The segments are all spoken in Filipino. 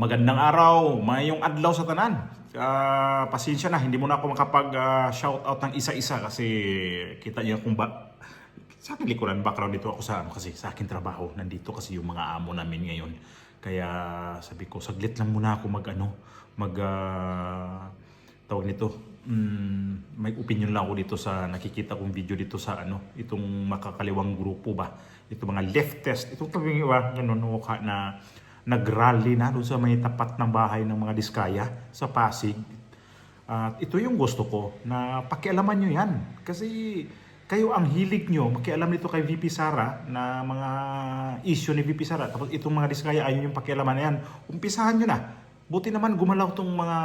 Magandang araw, mayong adlaw sa tanan. Pasensya na, hindi mo na ako makapag-shoutout ng isa-isa kasi kita niyo kung sa akin likuran, background dito ako sa kasi sa akin trabaho. Nandito kasi yung mga amo namin ngayon. Kaya sabi ko, saglit lang muna ako tawag nito. May opinion lang ako dito sa nakikita kong video dito sa itong makakaliwang grupo ba. Itong mga leftist, itong tabing ganun na nag-rally na doon sa may tapat ng bahay ng mga Diskaya sa Pasig. At ito yung gusto ko na pakialaman nyo yan. Kasi kayo ang hilig nyo, makialam nito kay VP Sara na mga issue ni VP Sara. Tapos itong mga Diskaya, ayun yung pakialaman na yan. Umpisahan nyo na. Buti naman gumalaw tong mga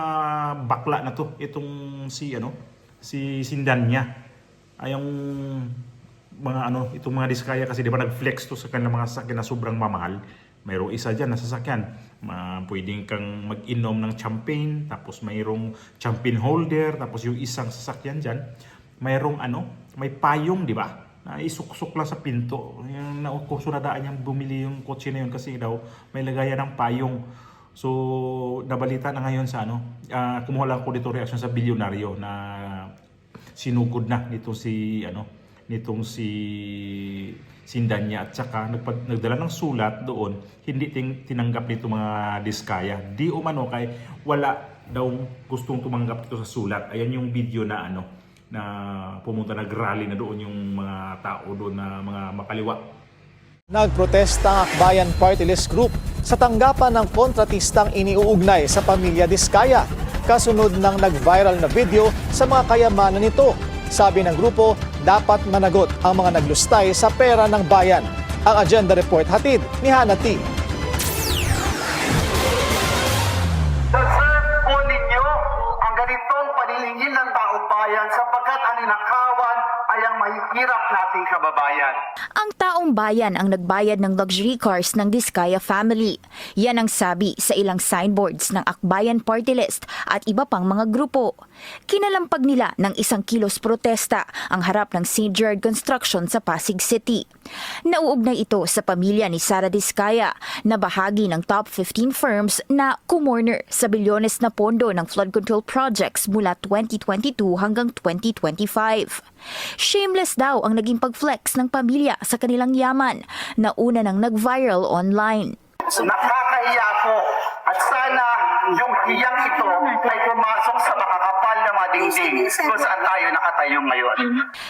bakla na to. Itong si Sindan niya. Ayong itong mga Diskaya kasi di ba nag-flex to sa kanilang mga sasakyan na sobrang mamahal. Mayroong isa dyan na sasakyan. Pwedeng kang mag-inom ng champagne, tapos mayroong champagne holder, tapos yung isang sasakyan dyan, mayroong may payong, di ba? Na isuksok lang sa pinto. Yung naukusunadaan niyang bumili yung kotse na yun kasi daw may lagayan ng payong. So, nabalita na ngayon sa kumuha lang ko dito reaction sa bilyonaryo na sinugod na nitong si Sindanya at saka nagdala ng sulat doon, hindi tinanggap nito mga Diskaya. Di umano kay wala daw gustong tumanggap dito sa sulat. Ayan yung video na na pumunta nag-rally na doon yung mga tao doon na mga makaliwa. Nagprotesta ang Akbayan Party List Group sa tanggapan ng kontratistang iniuugnay sa pamilya Diskaya, kasunod ng nag-viral na video sa mga kayamanan nito. Sabi ng grupo, dapat managot ang mga naglustay sa pera ng bayan. Ang Agenda Report hatid ni Hana T. Deserve po ninyo ang ganitong panilingin ng taong bayan sapagkat ang ninakawan ay ang mahihirap nating kababayan. Ang taong bayan ang nagbayad ng luxury cars ng Diskaya family. Yan ang sabi sa ilang signboards ng Akbayan Party List at iba pang mga grupo. Kinalampag nila ng 1 kilos protesta ang harap ng St. Gerard Construction sa Pasig City. Nauugnay ito sa pamilya ni Sara Diskaya na bahagi ng top 15 firms na kumorner sa bilyones na pondo ng flood control projects mula 2022 hanggang 2025. Shameless daw ang naging pag-flex ng pamilya sa kanilang yaman na una nang nag-viral online. Nakakahiya po at sana yung hiyang ito ay pumasok sa makakapal na mga dingding kung saan tayo nakatayo ngayon.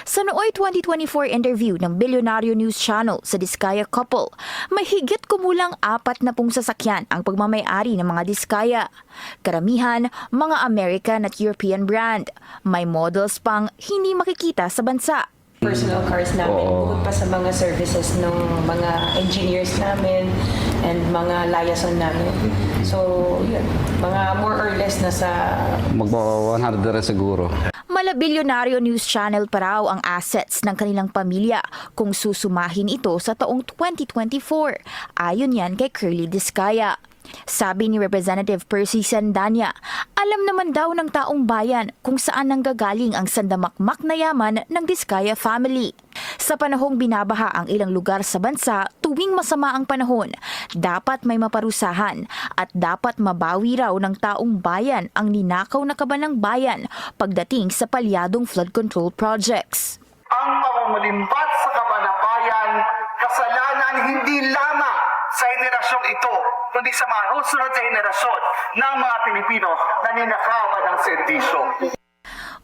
Sa nooy 2024 interview ng Bilyonaryo News Channel sa Diskaya couple, may higit kumulang 40 sasakyan ang pagmamay-ari ng mga Diskaya. Karamihan, mga American at European brand. May models pang hindi makikita sa bansa. Personal cars namin, bukod pa sa mga services ng mga engineers namin and mga liaison namin. So, yun, mga more or less nasa Magpa 100 rin siguro. Mala Bilyonaryo News Channel pa raw ang assets ng kanilang pamilya kung susumahin ito sa taong 2024. Ayon yan kay Curly Diskaya. Sabi ni Representative Percy Sandanya, alam naman daw ng taong bayan kung saan nanggagaling ang sandamakmak na yaman ng Diskaya family. Sa panahong binabaha ang ilang lugar sa bansa tuwing masama ang panahon, dapat may maparusahan at dapat mabawi raw ng taong bayan ang ninakaw na kaban ng bayan pagdating sa palyadong flood control projects. Ang pamumulimbat sa kaban-bayan, kasalanan hindi lamang sa henerasyong ito, kundi sa mga susunod na henerasyon ng mga Pilipino na ninakawan ng serbisyo.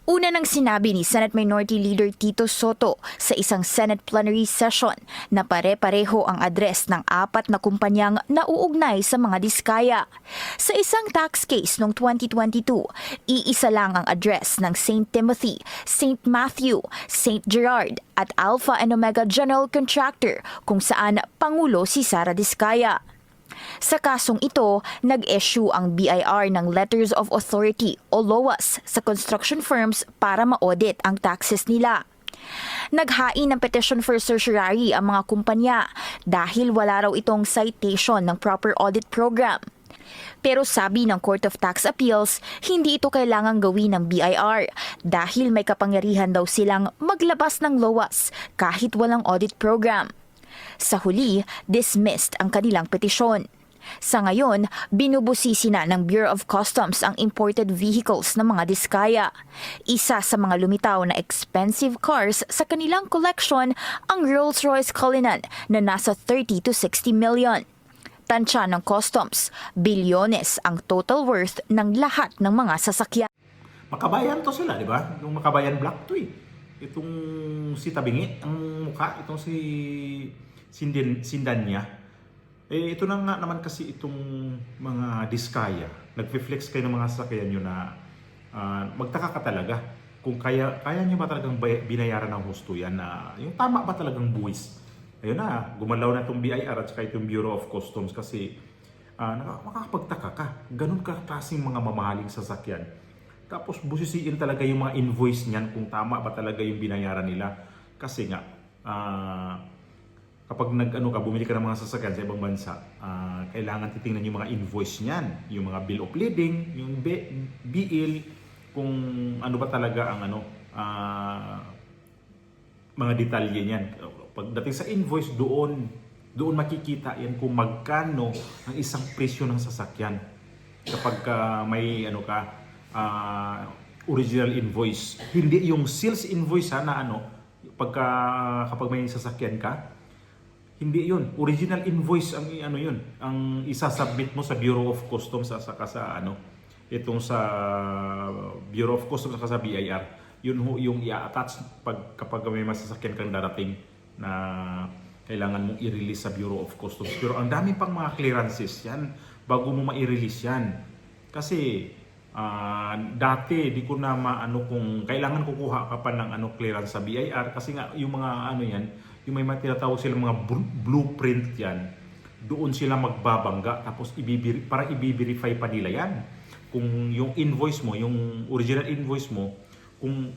Una nang sinabi ni Senate Minority Leader Tito Soto sa isang Senate plenary session na pare-pareho ang address ng 4 na kumpanyang nauugnay sa mga Diskaya. Sa isang tax case noong 2022, iisa lang ang address ng St. Timothy, St. Matthew, St. Gerard at Alpha and Omega General Contractor kung saan Pangulo si Sara Diskaya. Sa kasong ito, nag-issue ang BIR ng Letters of Authority o LOAS sa construction firms para ma-audit ang taxes nila. Naghain ng petition for certiorari ang mga kumpanya dahil wala raw itong citation ng proper audit program. Pero sabi ng Court of Tax Appeals, hindi ito kailangang gawin ng BIR dahil may kapangyarihan daw silang maglabas ng LOAS kahit walang audit program. Sa huli, dismissed ang kanilang petisyon. Sa ngayon, binubusisi na ng Bureau of Customs ang imported vehicles ng mga diskaya. Isa sa mga lumitaw na expensive cars sa kanilang collection ang Rolls-Royce Cullinan na nasa 30 to 60 million. Tansya ng customs, bilyones ang total worth ng lahat ng mga sasakyan. Makabayan to sila, di ba? Yung Makabayan Black to eh. Itong si Tabingi, ang mukha, itong si Sindanya. Ito na nga naman kasi itong mga diskaya. Nagpe-flex kayo ng mga sasakyan nyo na magtaka ka talaga kung kaya nyo ba talagang binayaran ng husto yan na yung tama ba talagang buwis. Ayun na, gumalaw na itong BIR at saka itong Bureau of Customs kasi makakapagtaka ka. Ganun ka klaseng mga mamahaling sasakyan. Tapos busisiin talaga yung mga invoice niyan kung tama ba talaga yung binayaran nila. Kasi nga, kapag bumili ka ng mga sasakyan sa ibang bansa, kailangan titingnan yung mga invoice niyan, yung mga bill of lading, yung BL, kung ano ba talaga ang mga detalye niyan. Pagdating sa invoice, doon makikita yan kung magkano ang isang presyo ng sasakyan. Kapag may original invoice, hindi yung sales invoice na kapag may sasakyan ka. Hindi yun. Original invoice ang yun. Ang isasubmit mo sa Bureau of Customs saka sa itong sa Bureau of Customs saka sa BIR. Yun yung i-attach kapag may masasakyan kang darating na kailangan mong i-release sa Bureau of Customs. Pero ang dami pang mga clearances yan bago mo ma-release yan. Kasi dati di ko na kung kailangan kukuha ka pa ng clearance sa BIR kasi nga yung mga yan, yung may tinatawag sila mga blueprint yan, doon sila magbabangga tapos parang i-verify pa nila yan. Kung yung invoice mo, yung original invoice mo, kung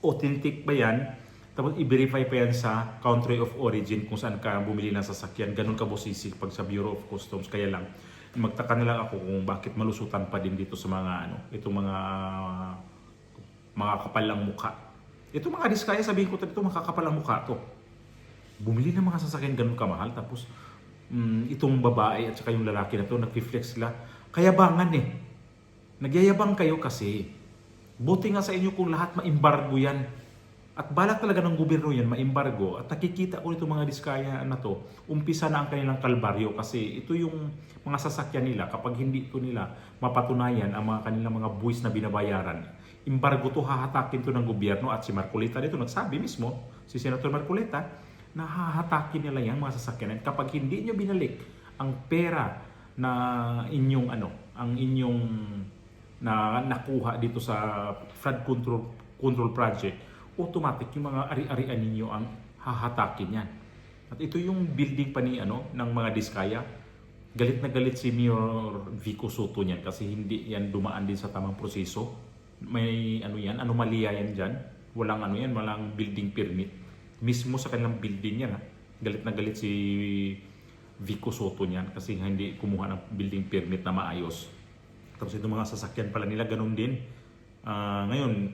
authentic ba yan, tapos i-verify pa yan sa country of origin kung saan ka bumili ng sasakyan. Ganun ka busisi pag sa Bureau of Customs. Kaya lang, magtaka na lang ako kung bakit malusutan pa din dito sa mga itong mga kapal ang mukha. Ito mga diskaya, sabihin ko ito, makakapal ang mukha to. Bumili ng mga sasakyan ganun kamahal, tapos itong babae at saka yung lalaki na to, nag-reflex sila. Kayabangan eh. Nagyayabang kayo kasi. Buti nga sa inyo kung lahat maimbargo yan. At balak talaga ng gobyerno yan, maimbargo. At nakikita ko itong mga diskaya na to, umpisa na ang kanilang kalbaryo kasi ito yung mga sasakyan nila. Kapag hindi ito nila mapatunayan ang mga kanilang mga buwis na binabayaran, imbargo to, hahatakin to ng gobyerno. At si Marcoleta dito nagsabi mismo, si Senator Marcoleta, na hahatakin nila yan mga sasakyan. Kapag hindi nyo binalik ang pera na inyong ang inyong na nakuha dito sa flood control project, automatic yung mga ari-arian ninyo ang hahatakin yan. At ito yung building pa ng mga diskaya. Galit na galit si Mayor Vico Soto niyan kasi hindi yan dumaan din sa tamang proseso. May anomalya yan dyan. Walang building permit. Mismo sa kanilang building yan. Galit na galit si Vico Soto niyan kasi hindi kumuha ng building permit na maayos. Tapos itong mga sasakyan pala nila ganun din. Ngayon,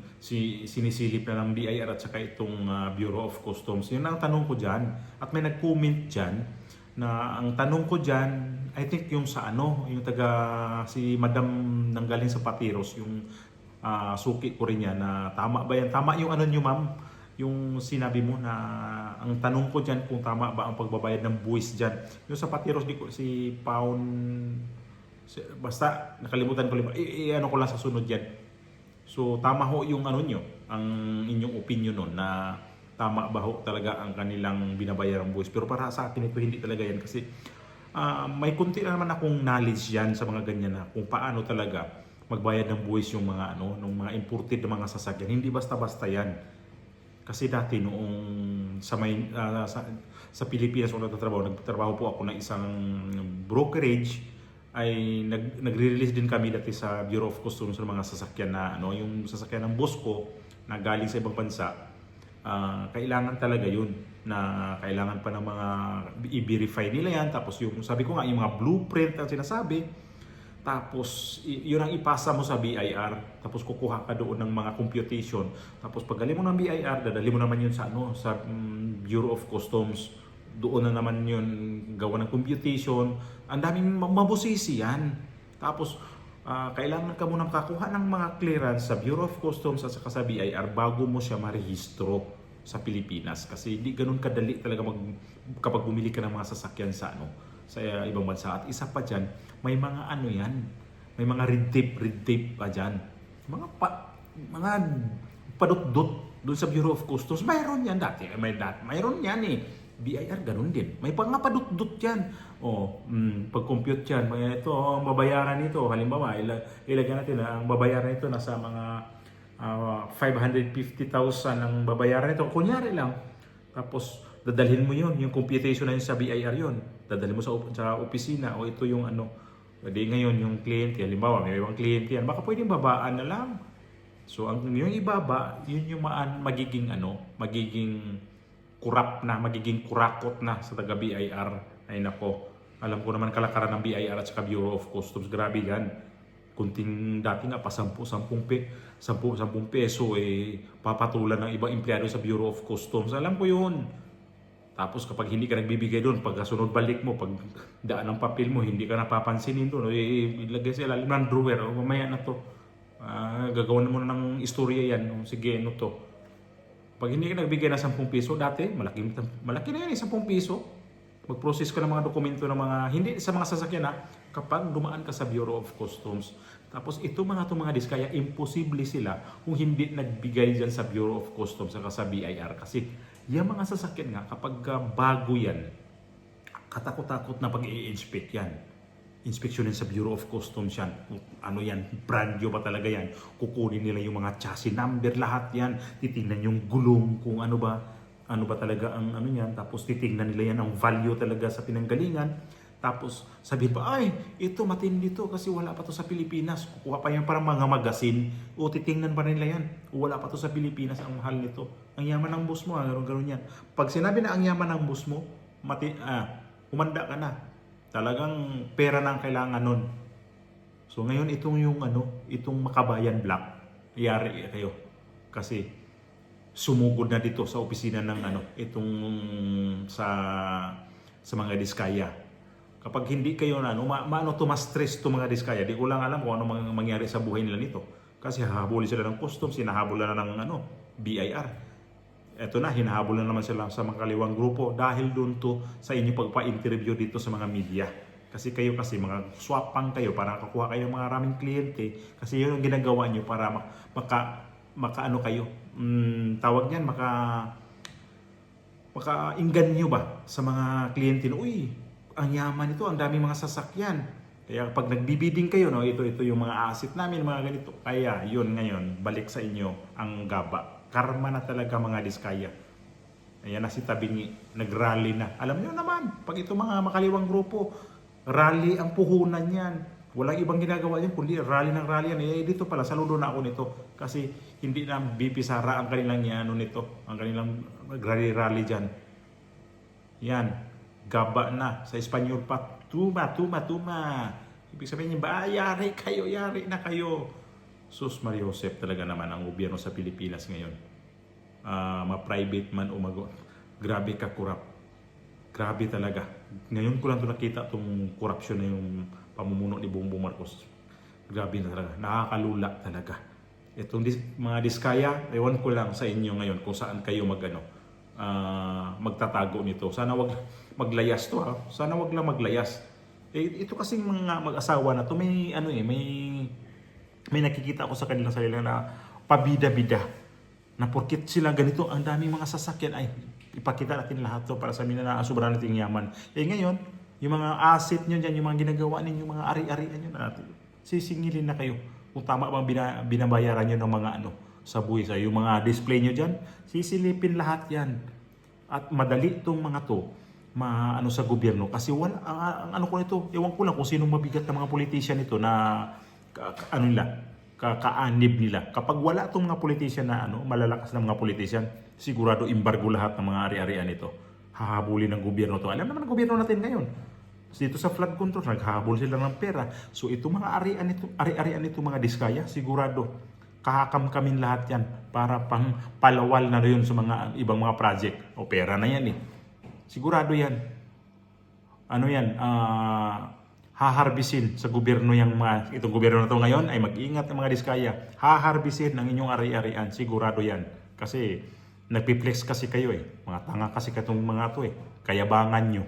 sinisilip na ng BIR at saka itong Bureau of Customs. Yun ang tanong ko dyan. At may nag-comment dyan na ang tanong ko dyan, I think yung sa yung si Madam nanggaling sa Patiros, yung suki ko rin yan na tama ba yan? Tama yung nyo ma'am, yung sinabi mo na ang tanong ko dyan kung tama ba ang pagbabayad ng buwis dyan. Yung sa Patiros, si basta nakalimutan ko ko lang sa sunod yan. So tama ho yung nyo, ang inyong opinion nun na tama ba ho talaga ang kanilang binabayarang buwis. Pero para sa akin ito hindi talaga yan kasi may kunti na naman akong knowledge yan sa mga ganyan na kung paano talaga magbayad ng buwis yung mga ng mga imported na mga sasakyan. Hindi basta-basta yan. Kasi dati noong sa Pilipinas kung nagtatrabaho po ako ng isang brokerage, ay nagre-release din kami dati sa Bureau of Customs ng mga sasakyan na yung sasakyan ng boss ko na galing sa ibang bansa. Kailangan talaga yun na kailangan pa ng mga i-verify nila yan. Tapos yung sabi ko nga yung mga blueprint ang sinasabi, tapos yun ang ipasa mo sa BIR, tapos kukuha ka doon ng mga computation. Tapos pag galing mo ng BIR, dadali mo naman yun sa Bureau of Customs. doon na naman yun gawa ng computation. Ang daming mabusisi yan. Tapos, kailangan ka muna makakuha ng mga clearance sa Bureau of Customs at saka sa BIR bago mo siya marehistro sa Pilipinas. Kasi hindi ganun kadali talaga kapag bumili ka ng mga sasakyan sa ibang bansa. At isa pa dyan, may mga may mga red tape pa dyan. Mga padot-dot doon sa Bureau of Customs. Mayroon yan dati. Mayroon yan eh. BIR, ganun din. May pangapadut-dut yan. Pag-compute yan, ito, ang babayaran nito, halimbawa, ilagyan natin na ang babayaran nito nasa mga 550,000 ang babayaran nito. Kunyari lang. Tapos, dadalhin mo yun, yung computation na yun sa BIR yun. Dadalhin mo sa opisina, o ito yung Pwede ngayon yung kliyente, halimbawa, may ibang kliyente yan, baka pwedeng babaan na lang. So, yung ibaba, yun yung magiging magiging kurakot na sa taga BIR. Ay nako, alam ko naman kalakaran ng BIR at saka Bureau of Customs. Grabe yan. Kunting dati nga pa 10 peso papatulan ng ibang empleyado sa Bureau of Customs. Alam ko yun. Tapos kapag hindi ka nagbibigay doon, pag sunod balik mo, pag daan ng papel mo, hindi ka napapansinin doon, ilagay sa ilalim ng drawer, mamaya na to. Gagawin mo ng istorya yan. Sige, to. Pag hindi ka nagbigay ng 10 piso, dati, malaki na yan, 10 piso. Mag-process ka ng mga dokumento ng hindi sa mga sasakyan kapag dumaan ka sa Bureau of Customs. Tapos itong mga diskaya, imposible sila kung hindi nagbigay dyan sa Bureau of Customs saka sa BIR. Kasi yung mga sasakyan kapag bago yan, katakot-takot na pag-i-inspect yan. Inspeksyonin sa Bureau of Customs yan. Brand new ba talaga yan? Kukunin nila yung mga chassis number, lahat yan. Titingnan yung gulong, kung ano ba talaga ang yan. Tapos titingnan nila yan ang value talaga sa pinanggalingan. Tapos sabihin pa, ito matindi to kasi wala pa to sa Pilipinas. Kukuha pa yan parang mga magasin. O titingnan pa nila yan. O wala pa to sa Pilipinas, ang mahal nito. Ang yaman ng boss mo, gano'n yan. Pag sinabi na ang yaman ng boss mo, umanda ka na. Talagang pera na ang kailangan nun. So ngayon itong Makabayan Black, iyari kayo. Kasi sumugod na dito sa opisina ng itong sa mga diskaya. Kapag hindi kayo tumastress to mga diskaya, di ko lang alam kung ano mangyari sa buhay nila nito. Kasi hahabulin sila ng customs, hinahabol na ng BIR. Eto na, hinahabol na naman sila sa mga kaliwang grupo dahil doon sa inyo pagpa-interview dito sa mga media. Kasi mga swapang kayo para makakuha kayo ng mga maraming kliyente. Kasi yun ang ginagawa nyo para tawag niyan, maka-inganyo ba sa mga kliyente na, ang yaman ito, ang daming mga sasakyan. Kaya pag nagbibiding kayo, ito yung mga asset namin, mga ganito. Kaya yun ngayon, balik sa inyo ang gaba. Karma na talaga mga diskaya. Ayan na si Tabingi, nag-rally na. Alam niyo naman, pag ito mga makaliwang grupo, rally ang puhunan yan. Walang ibang ginagawa yan, kundi rally ng rally yan. Dito pala, saludo na ako nito. Kasi hindi na BP Sara ang kanilang nito. Ang kanilang rally dyan. Yan, gaba na. Sa Espanyol pa, tuma. Ibig sabihin niya, yari na kayo. Sus Maria Josep, talaga naman ang gobyerno sa Pilipinas ngayon. Ma-private man o grabe ka korap. Grabe talaga. Ngayon ko lang nakita itong korupsyon na yung pamumuno ni Bongbong Marcos. Grabe na talaga. Nakakalula talaga. Itong mga diskaya, ewan ko lang sa inyo ngayon kung saan kayo magtatago nito. Sana wag maglayas to Sana wag lang maglayas. Ito kasing mga mag-asawa na to may nakikita ako sa kanilang sarili na pabida-bida na porkit sila ganito ang daming mga sasakyan ipakita natin lahat to para sa amin na sobrang nating yaman. Ngayon, yung mga asset nyo dyan, yung mga ginagawa ninyo, yung mga ari-arian nyo natin, sisingilin na kayo kung tama bang binabayaran nyo ng mga sa buhay sa yung mga display nyo dyan, sisilipin lahat yan. At madali itong mga to sa gobyerno kasi ang ko nito, ewan ko lang kung sino mabigat ng mga politician nito na kaanib nila. Kapag wala itong mga politician na malalakas na mga politician, sigurado embargo lahat ng mga ari-arian nito. Hahabulin ng gobyerno to. Alam naman ng gobyerno natin ngayon. Dito sa flood control, naghahabol sila ng pera. So itong mga ari-arian nito mga diskaya, sigurado kakamkamin lahat yan para pang palawal na rin sa mga ibang mga project. O pera na yan Sigurado yan. Ano yan? Haharbisin sa gobyerno yung mga, itong gobyerno na to ngayon ay mag-ingat ng mga diskaya. Haharbisin ng inyong ari-arian. Sigurado yan. Kasi nagpiplex kasi kayo eh. Mga tanga kasi katong mga to eh. Kayabangan nyo.